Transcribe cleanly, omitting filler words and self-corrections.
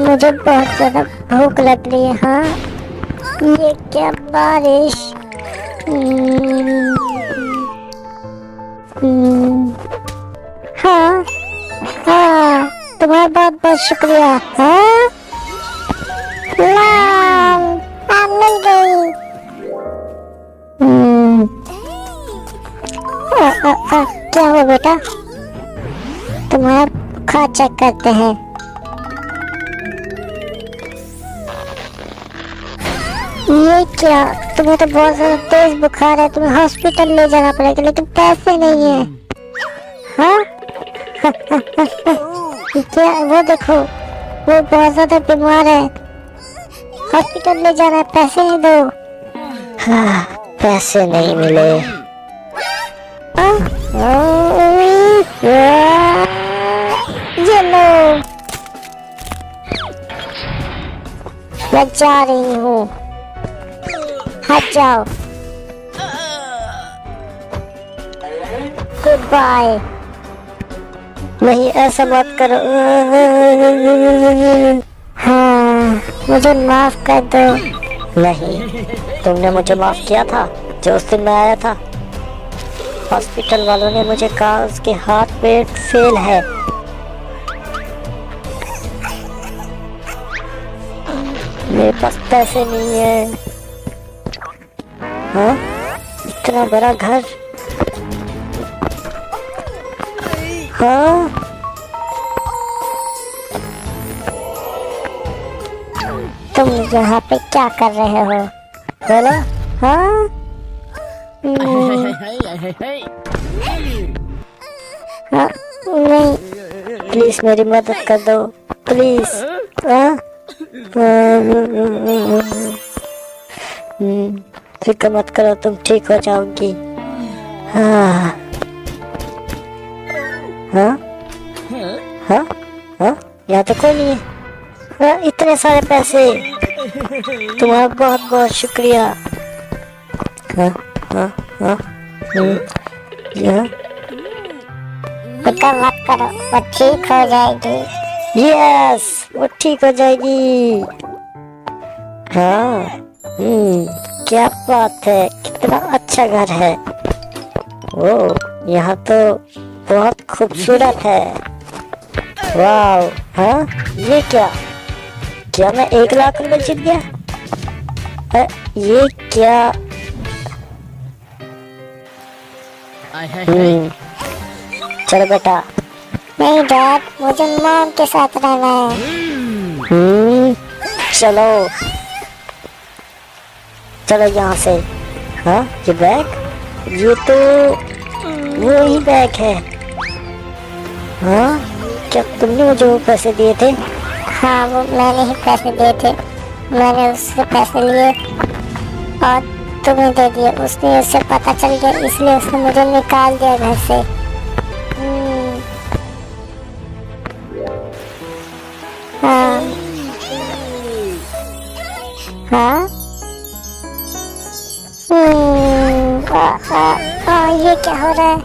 मुझे बहुत ज्यादा भूख लग रही है। हाँ, ये क्या बारिश। हम्म, हम्म, हाँ हाँ, तुम्हारा बहुत बहुत शुक्रिया। हाँ, वाह, आम मिल गई। क्या हुआ बेटा? तुम्हारा बुखार चेक करते हैं। ये क्या, तुम्हें तो बहुत ज्यादा तेज बुखार है, तुम्हें हॉस्पिटल ले जाना पड़ेगा, लेकिन पैसे नहीं है। हाँ क्या, वो देखो, वो बहुत ज्यादा बीमार है, हॉस्पिटल ले जाना है, पैसे ही दो। हाँ, पैसे नहीं मिले। ये लो, मैं जा रही हूँ, हट जाओ, गुड बाय। नहीं, ऐसा मत करो। हाँ, मुझे माफ कर दो। नहीं, तुमने मुझे माफ किया था जो उस दिन मैं आया था। हॉस्पिटल वालों ने मुझे कहा उसके हार्ट पेट फेल है। मेरे पास पैसे नहीं है। हाँ, इतना बड़ा घर। हाँ, तुम यहाँ पे क्या कर रहे हो? बोलो। हाँ, हाँ, नहीं, प्लीज मेरी मदद कर दो, प्लीज। फिक्र मत करो, तुम ठीक हो जाओगी। हाँ हाँ हाँ हाँ, यहाँ तो कोई नहीं है। हाँ, इतने सारे पैसे, तुम्हारा बहुत बहुत शुक्रिया। हाँ हाँ हाँ, फिक्र मत करो, वो ठीक हो जाएगी। यस, वो ठीक हो जाएगी। हाँ, क्या बात है, कितना अच्छा घर है। ओ, यहाँ तो बहुत खूबसूरत है। वाव। हाँ, ये क्या, क्या मैं 1 लाख रुपए जीत गया? ये क्या? चलो बेटा। नहीं डैड, मुझे मॉम के साथ रहना है। चलो चलो यहाँ से। हाँ, ये बैग, ये तो वही बैग है। हाँ, क्या तुमने मुझे वो पैसे दिए थे? हाँ, वो मैंने ही पैसे दिए थे, मैंने उससे पैसे लिए और तुम्हें दे दिए। उसने, उससे पता चल गया, इसलिए उसने मुझे निकाल दिया घर से। हाँ हाँ, ये क्या हो रहा है?